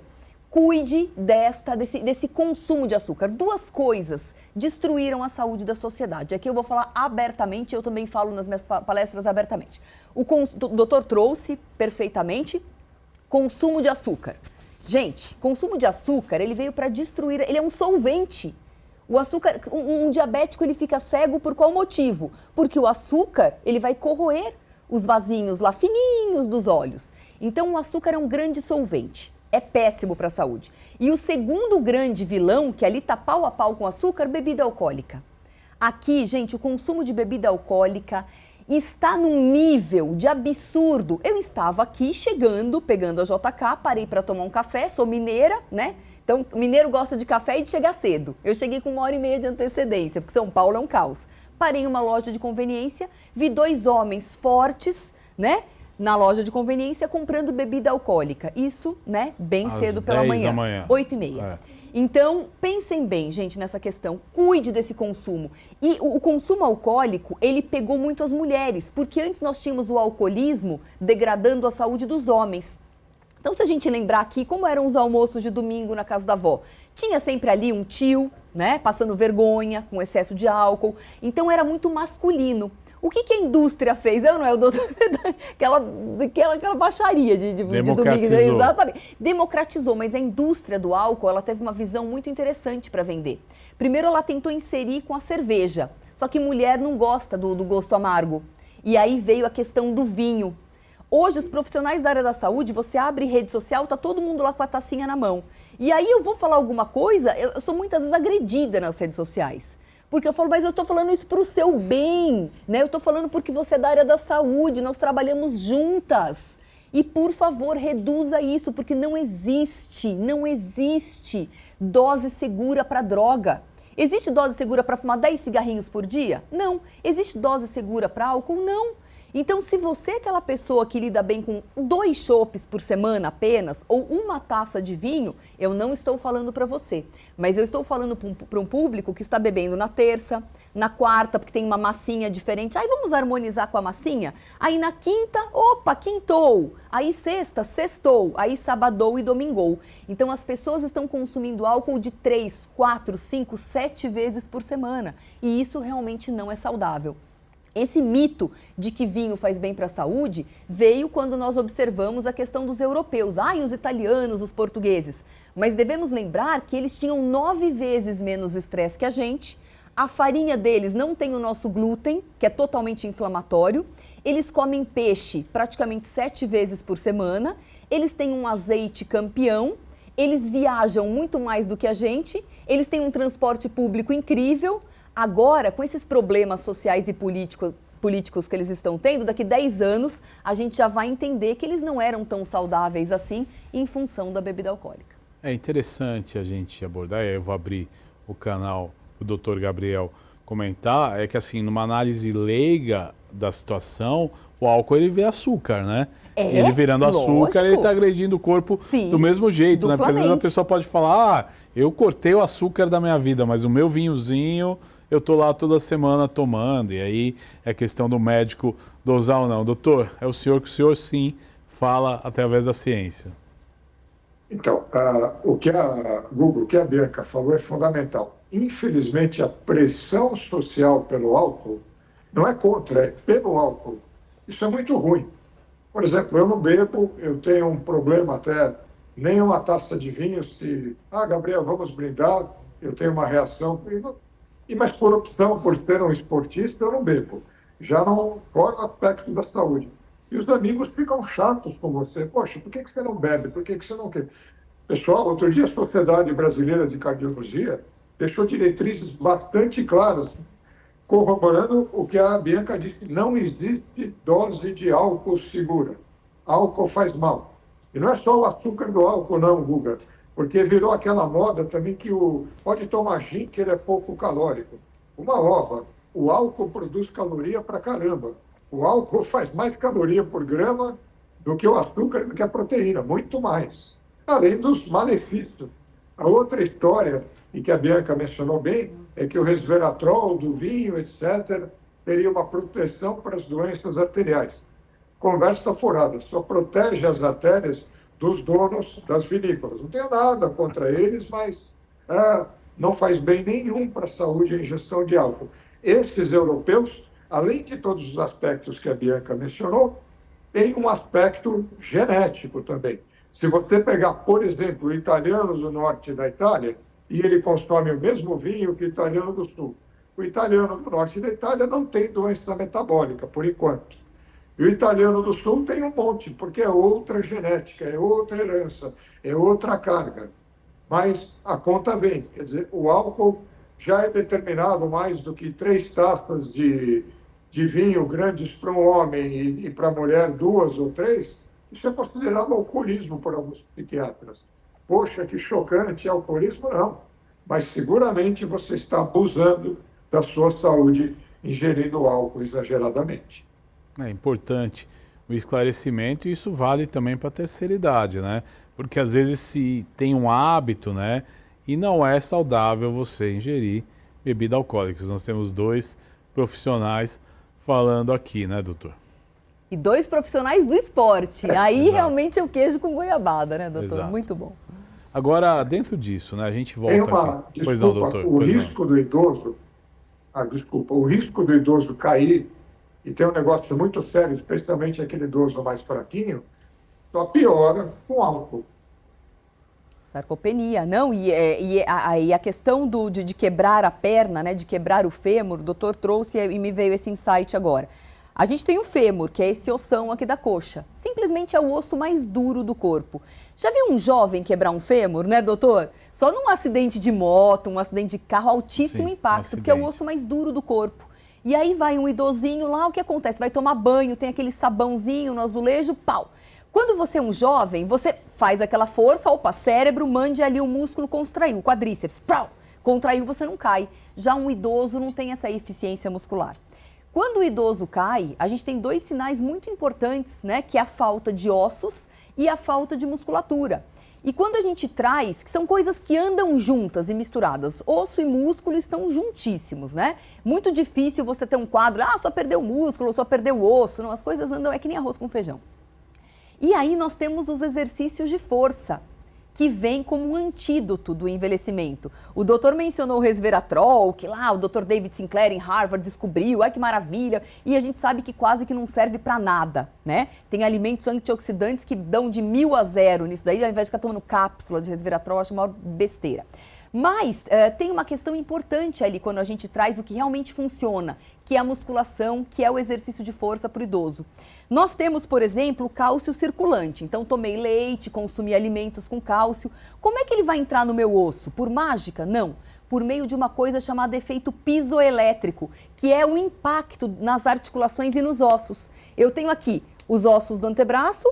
cuide desse consumo de açúcar. Duas coisas destruíram a saúde da sociedade. Aqui eu vou falar abertamente, eu também falo nas minhas palestras abertamente. O doutor trouxe perfeitamente consumo de açúcar. Gente, consumo de açúcar, ele veio para destruir, ele é um solvente. O açúcar, um diabético, ele fica cego por qual motivo? Porque o açúcar, ele vai corroer os vasinhos lá fininhos dos olhos. Então, o açúcar é um grande solvente. É péssimo para a saúde. E o segundo grande vilão, que ali está pau a pau com açúcar, bebida alcoólica. Aqui, gente, o consumo de bebida alcoólica está num nível de absurdo. Eu estava aqui chegando, pegando a JK, parei para tomar um café, sou mineira, né? Então, mineiro gosta de café e de chegar cedo. Eu cheguei com 1h30 de antecedência, porque São Paulo é um caos. Parei em uma loja de conveniência, vi 2 homens fortes, né? Na loja de conveniência comprando bebida alcoólica. Isso, né, bem cedo pela manhã. 8h30. É. Então, pensem bem, gente, nessa questão. Cuide desse consumo. E o consumo alcoólico, ele pegou muito as mulheres, porque antes nós tínhamos o alcoolismo degradando a saúde dos homens. Então, se a gente lembrar aqui como eram os almoços de domingo na casa da avó, tinha sempre ali um tio, né, passando vergonha, com excesso de álcool. Então, era muito masculino. O que a indústria fez? Eu não é o doutor, aquela baixaria de domingo. Exatamente. Democratizou, mas a indústria do álcool, ela teve uma visão muito interessante para vender. Primeiro, ela tentou inserir com a cerveja, só que mulher não gosta do gosto amargo. E aí veio a questão do vinho. Hoje, os profissionais da área da saúde, você abre rede social, tá todo mundo lá com a tacinha na mão. E aí eu vou falar alguma coisa, eu sou muitas vezes agredida nas redes sociais. Porque eu falo, mas eu estou falando isso para o seu bem, né? Eu estou falando porque você é da área da saúde, nós trabalhamos juntas. E, por favor, reduza isso, porque não existe dose segura para droga. Existe dose segura para fumar 10 cigarrinhos por dia? Não. Existe dose segura para álcool? Não. Então, se você é aquela pessoa que lida bem com 2 chopes por semana apenas, ou uma taça de vinho, eu não estou falando para você. Mas eu estou falando para um público que está bebendo na terça, na quarta, porque tem uma massinha diferente. Aí vamos harmonizar com a massinha? Aí na quinta, opa, quintou. Aí sexta, sextou. Aí sabadou e domingou. Então, as pessoas estão consumindo álcool de 3, 4, 5, 7 vezes por semana. E isso realmente não é saudável. Esse mito de que vinho faz bem para a saúde veio quando nós observamos a questão dos europeus, e os italianos, os portugueses. Mas devemos lembrar que eles tinham 9 vezes menos estresse que a gente, a farinha deles não tem o nosso glúten, que é totalmente inflamatório, eles comem peixe praticamente 7 vezes por semana, eles têm um azeite campeão, eles viajam muito mais do que a gente, eles têm um transporte público incrível. Agora, com esses problemas sociais e políticos que eles estão tendo, daqui 10 anos, a gente já vai entender que eles não eram tão saudáveis assim em função da bebida alcoólica. É interessante a gente abordar, eu vou abrir o canal do Dr. Gabriel comentar, é que assim, numa análise leiga da situação, o álcool ele vê açúcar, né? Ele virando açúcar, ele está agredindo o corpo do mesmo jeito, né? Porque às vezes a pessoa pode falar, eu cortei o açúcar da minha vida, mas o meu vinhozinho eu tô lá toda semana tomando, e aí é questão do médico dosar ou não. Doutor, é o senhor que o senhor sim fala através da ciência. Então, o que a Bianca falou é fundamental. Infelizmente, a pressão social pelo álcool não é contra, é pelo álcool. Isso é muito ruim. Por exemplo, eu não bebo, eu tenho um problema até, nem uma taça de vinho, se, Gabriel, vamos brindar, eu tenho uma reação, mas por opção, por ser um esportista, eu não bebo. Já não, fora o aspecto da saúde. E os amigos ficam chatos com você. Poxa, por que você não bebe? Por que você não quer? Pessoal, outro dia a Sociedade Brasileira de Cardiologia deixou diretrizes bastante claras, corroborando o que a Bianca disse. Não existe dose de álcool segura. Álcool faz mal. E não é só o açúcar do álcool, não, Guga. Porque virou aquela moda também que pode tomar gin, que ele é pouco calórico. Uma ova, o álcool produz caloria pra caramba. O álcool faz mais caloria por grama do que o açúcar, do que a proteína, muito mais. Além dos malefícios. A outra história, e que a Bianca mencionou bem, é que o resveratrol do vinho, etc., teria uma proteção para as doenças arteriais. Conversa furada, só protege as artérias dos donos das vinícolas. Não tenho nada contra eles, mas não faz bem nenhum para a saúde a ingestão de álcool. Esses europeus, além de todos os aspectos que a Bianca mencionou, tem um aspecto genético também. Se você pegar, por exemplo, o italiano do norte da Itália, e ele consome o mesmo vinho que o italiano do sul, o italiano do norte da Itália não tem doença metabólica, por enquanto. E o italiano do sul tem um monte, porque é outra genética, é outra herança, é outra carga. Mas a conta vem. Quer dizer, o álcool já é determinado mais do que 3 taças de vinho grandes para um homem e para a mulher 2 ou 3. Isso é considerado alcoolismo por alguns psiquiatras. Poxa, que chocante, alcoolismo não. Mas seguramente você está abusando da sua saúde ingerindo álcool exageradamente. É importante o esclarecimento e isso vale também para a terceira idade, né? Porque às vezes se tem um hábito, né? E não é saudável você ingerir bebida alcoólica. Nós temos 2 profissionais falando aqui, né, doutor? E 2 profissionais do esporte. Aí Exato. Realmente é o queijo com goiabada, né, doutor? Exato. Muito bom. Agora, dentro disso, né, a gente volta Tem aqui. desculpa, Pois não, doutor. o risco do idoso, o risco do idoso cair, e tem um negócio muito sério, especialmente aquele idoso mais fraquinho, só piora com álcool. Sarcopenia, não? E a questão de quebrar a perna, né, de quebrar o fêmur, o doutor trouxe e me veio esse insight agora. A gente tem o fêmur, que é esse ossão aqui da coxa. Simplesmente é o osso mais duro do corpo. Já viu um jovem quebrar um fêmur, né, doutor? Só num acidente de moto, um acidente de carro, altíssimo impacto, porque é o osso mais duro do corpo. E aí vai um idosinho lá, o que acontece? Vai tomar banho, tem aquele sabãozinho no azulejo, pau. Quando você é um jovem, você faz aquela força, opa, cérebro, mande ali o músculo, contraiu, o quadríceps, pau, contraiu, você não cai. Já um idoso não tem essa eficiência muscular. Quando o idoso cai, a gente tem 2 sinais muito importantes, né? Que é a falta de ossos e a falta de musculatura. E quando a gente traz, que são coisas que andam juntas e misturadas, osso e músculo estão juntíssimos, né? Muito difícil você ter um quadro, só perdeu o músculo, só perdeu o osso. Não, as coisas andam, é que nem arroz com feijão. E aí nós temos os exercícios de força, que vem como um antídoto do envelhecimento. O doutor mencionou o resveratrol, que lá o doutor David Sinclair em Harvard descobriu, ai que maravilha, e a gente sabe que quase que não serve para nada, né? Tem alimentos antioxidantes que dão de 1000 a 0 nisso daí, ao invés de ficar tomando cápsula de resveratrol, eu acho uma besteira. Mas tem uma questão importante ali quando a gente traz o que realmente funciona, que é a musculação, que é o exercício de força para o idoso. Nós temos, por exemplo, o cálcio circulante. Então, tomei leite, consumi alimentos com cálcio. Como é que ele vai entrar no meu osso? Por mágica? Não. Por meio de uma coisa chamada efeito pisoelétrico, que é o impacto nas articulações e nos ossos. Eu tenho aqui os ossos do antebraço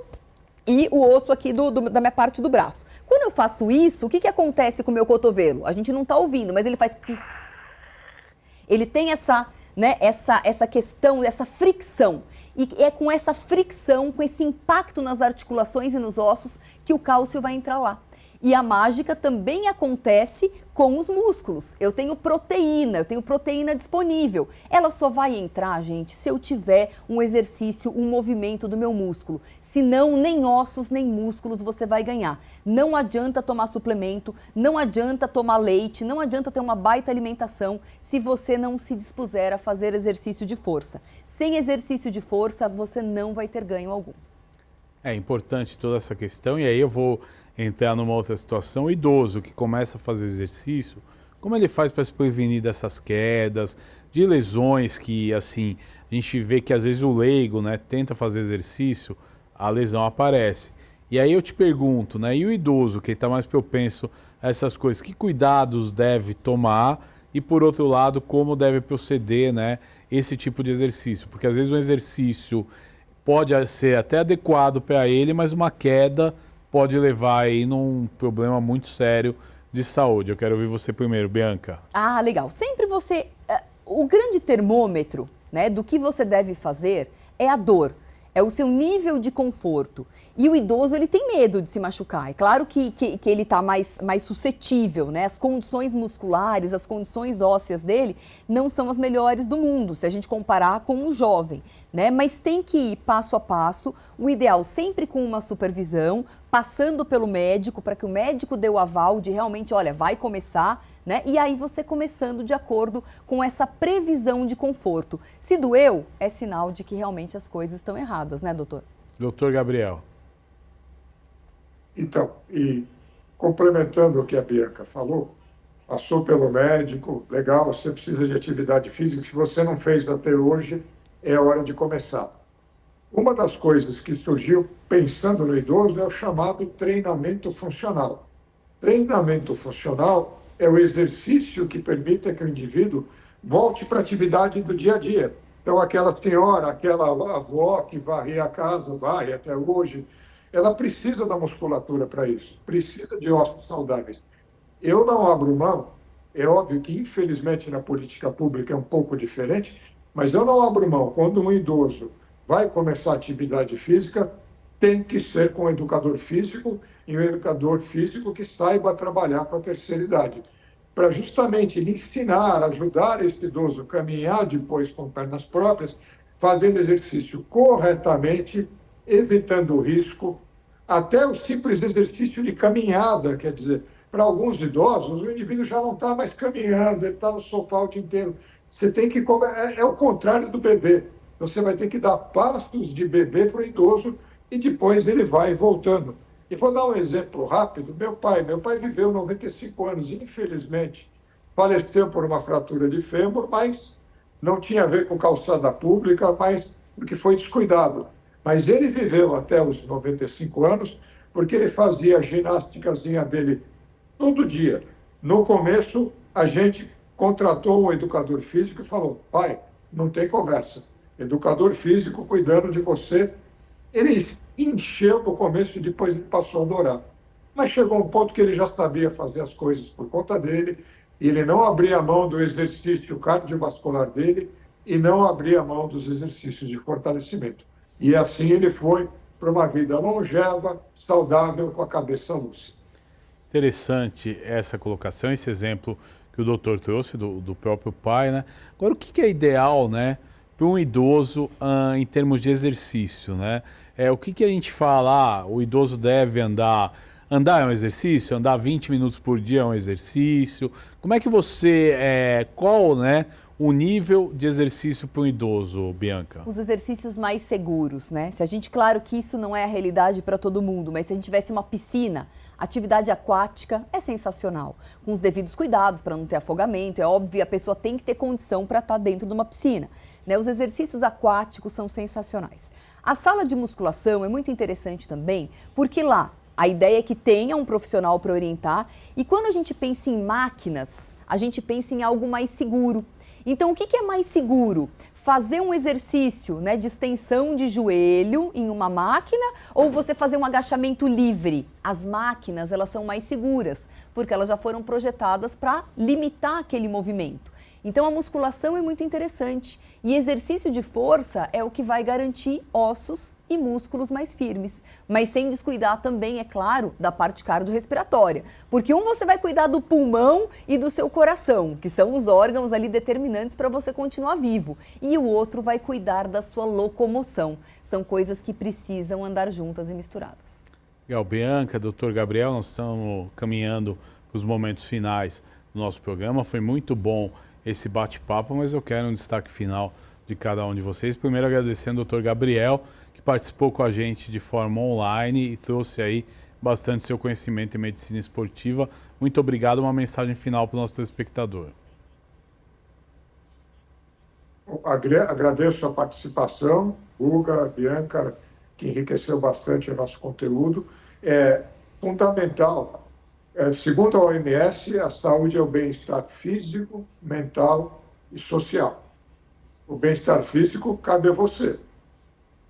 e o osso aqui da minha parte do braço. Quando eu faço isso, o que acontece com o meu cotovelo? A gente não está ouvindo, mas ele faz... Ele tem essa questão, essa fricção. E é com essa fricção, com esse impacto nas articulações e nos ossos, que o cálcio vai entrar lá. E a mágica também acontece com os músculos. Eu tenho proteína disponível. Ela só vai entrar, gente, se eu tiver um exercício, um movimento do meu músculo. Senão, nem ossos, nem músculos você vai ganhar. Não adianta tomar suplemento, não adianta tomar leite, não adianta ter uma baita alimentação se você não se dispuser a fazer exercício de força. Sem exercício de força, você não vai ter ganho algum. É importante toda essa questão e aí eu vou entrar numa outra situação. O idoso que começa a fazer exercício, como ele faz para se prevenir dessas quedas, de lesões que, assim, a gente vê que às vezes o leigo, né, tenta fazer exercício, a lesão aparece. E aí eu te pergunto, né, e o idoso que está mais propenso a essas coisas, que cuidados deve tomar e, por outro lado, como deve proceder, né, esse tipo de exercício? Porque às vezes um exercício pode ser até adequado para ele, mas uma queda pode levar aí num problema muito sério de saúde. Eu quero ouvir você primeiro, Bianca. Ah, legal. Sempre você... O grande termômetro, né, do que você deve fazer é a dor. É o seu nível de conforto. E o idoso, ele tem medo de se machucar. É claro que ele está mais suscetível, né? As condições musculares, as condições ósseas dele não são as melhores do mundo, se a gente comparar com um jovem, né? Mas tem que ir passo a passo, o ideal sempre com uma supervisão, passando pelo médico, para que o médico dê o aval de realmente, olha, vai começar, né? E aí você começando de acordo com essa previsão de conforto. Se doeu, é sinal de que realmente as coisas estão erradas, né, doutor? Doutor Gabriel. Então, e complementando o que a Bianca falou, passou pelo médico, legal, você precisa de atividade física, se você não fez até hoje, é hora de começar. Uma das coisas que surgiu pensando no idoso é o chamado treinamento funcional. Treinamento funcional é o exercício que permite que o indivíduo volte para a atividade do dia a dia. Então, aquela senhora, aquela avó que varre a casa, varre até hoje, ela precisa da musculatura para isso, precisa de ossos saudáveis. Eu não abro mão, é óbvio que, infelizmente, na política pública é um pouco diferente, mas eu não abro mão. Quando um idoso vai começar atividade física, tem que ser com um educador físico, e um educador físico que saiba trabalhar com a terceira idade, para justamente lhe ensinar, ajudar esse idoso a caminhar depois com pernas próprias, fazendo exercício corretamente, evitando o risco, até o simples exercício de caminhada, quer dizer, para alguns idosos, o indivíduo já não está mais caminhando, ele está no sofá o dia inteiro. Você tem que é o contrário do bebê. Você vai ter que dar passos de bebê para o idoso e depois ele vai voltando. E vou dar um exemplo rápido. Meu pai viveu 95 anos, infelizmente, faleceu por uma fratura de fêmur, mas não tinha a ver com calçada pública, mas porque foi descuidado. Mas ele viveu até os 95 anos porque ele fazia a ginástica dele todo dia. No começo, a gente contratou um educador físico e falou: pai, não tem conversa. Educador físico cuidando de você. Ele encheu no começo e depois ele passou a adorar. Mas chegou um ponto que ele já sabia fazer as coisas por conta dele, e ele não abria mão do exercício cardiovascular dele e não abria mão dos exercícios de fortalecimento. E assim ele foi para uma vida longeva, saudável, com a cabeça lúcida. Interessante essa colocação, esse exemplo que o doutor trouxe do próprio pai, né? Agora, o que é ideal, né, para um idoso em termos de exercício, né? O que a gente fala? O idoso deve andar. Andar é um exercício? Andar 20 minutos por dia é um exercício? Como é que você... qual, né, o nível de exercício para um idoso, Bianca? Os exercícios mais seguros, né? Se a gente, claro que isso não é a realidade para todo mundo, mas se a gente tivesse uma piscina, atividade aquática é sensacional, com os devidos cuidados para não ter afogamento. É óbvio, a pessoa tem que ter condição para estar dentro de uma piscina, né? Os exercícios aquáticos são sensacionais. A sala de musculação é muito interessante também, porque lá a ideia é que tenha um profissional para orientar, e quando a gente pensa em máquinas, a gente pensa em algo mais seguro. Então, o que é mais seguro? Fazer um exercício, né, de extensão de joelho em uma máquina, ou você fazer um agachamento livre? As máquinas, elas são mais seguras, porque elas já foram projetadas para limitar aquele movimento. Então, a musculação é muito interessante, e exercício de força é o que vai garantir ossos e músculos mais firmes, mas sem descuidar também, é claro, da parte cardiorrespiratória, porque você vai cuidar do pulmão e do seu coração, que são os órgãos ali determinantes para você continuar vivo, e o outro vai cuidar da sua locomoção. São coisas que precisam andar juntas e misturadas. Legal, Bianca, doutor Gabriel, nós estamos caminhando para os momentos finais do nosso programa. Foi muito bom esse bate-papo, mas eu quero um destaque final de cada um de vocês. Primeiro, agradecendo ao doutor Gabriel, que participou com a gente de forma online e trouxe aí bastante seu conhecimento em medicina esportiva. Muito obrigado. Uma mensagem final para o nosso telespectador. Agradeço a participação, Guga, Bianca, que enriqueceu bastante o nosso conteúdo. É fundamental. Segundo a OMS, a saúde é o bem-estar físico, mental e social. O bem-estar físico cabe a você,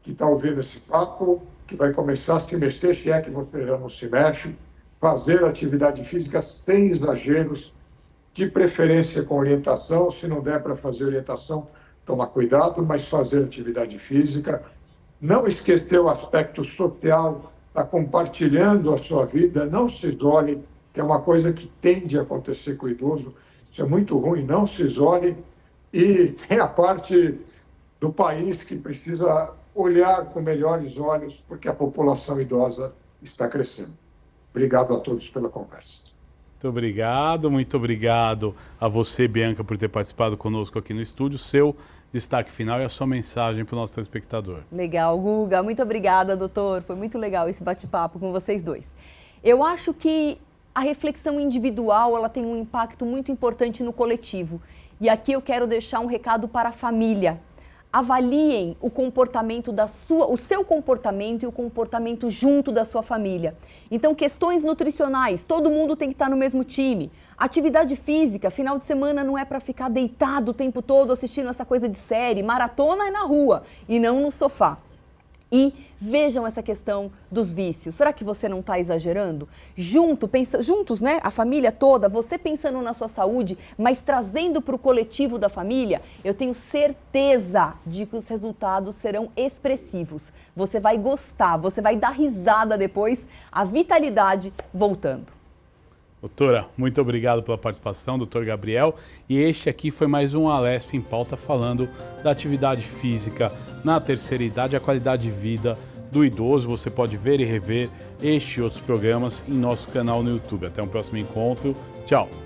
que está ouvindo esse papo, que vai começar a se mexer, se é que você já não se mexe, fazer atividade física sem exageros, de preferência com orientação. Se não der para fazer orientação, tomar cuidado, mas fazer atividade física. Não esquecer o aspecto social, está compartilhando a sua vida, não se isole, que é uma coisa que tende a acontecer com o idoso. Isso é muito ruim, não se isole. E tem a parte do país que precisa olhar com melhores olhos, porque a população idosa está crescendo. Obrigado a todos pela conversa. Muito obrigado a você, Bianca, por ter participado conosco aqui no estúdio. Seu destaque final e a sua mensagem para o nosso telespectador. Legal, Guga. Muito obrigada, doutor. Foi muito legal esse bate-papo com vocês dois. Eu acho que a reflexão individual ela tem um impacto muito importante no coletivo. E aqui eu quero deixar um recado para a família. Avaliem o comportamento o seu comportamento e o comportamento junto da sua família. Então, questões nutricionais, todo mundo tem que estar no mesmo time. Atividade física, final de semana não é para ficar deitado o tempo todo assistindo essa coisa de série. Maratona é na rua e não no sofá. E vejam essa questão dos vícios. Será que você não está exagerando? Juntos, né? A família toda, você pensando na sua saúde, mas trazendo para o coletivo da família, eu tenho certeza de que os resultados serão expressivos. Você vai gostar, você vai dar risada depois, a vitalidade voltando. Doutora, muito obrigado pela participação, doutor Gabriel. E este aqui foi mais um Alesp em Pauta falando da atividade física na terceira idade, a qualidade de vida do idoso. Você pode ver e rever este e outros programas em nosso canal no YouTube. Até um próximo encontro. Tchau!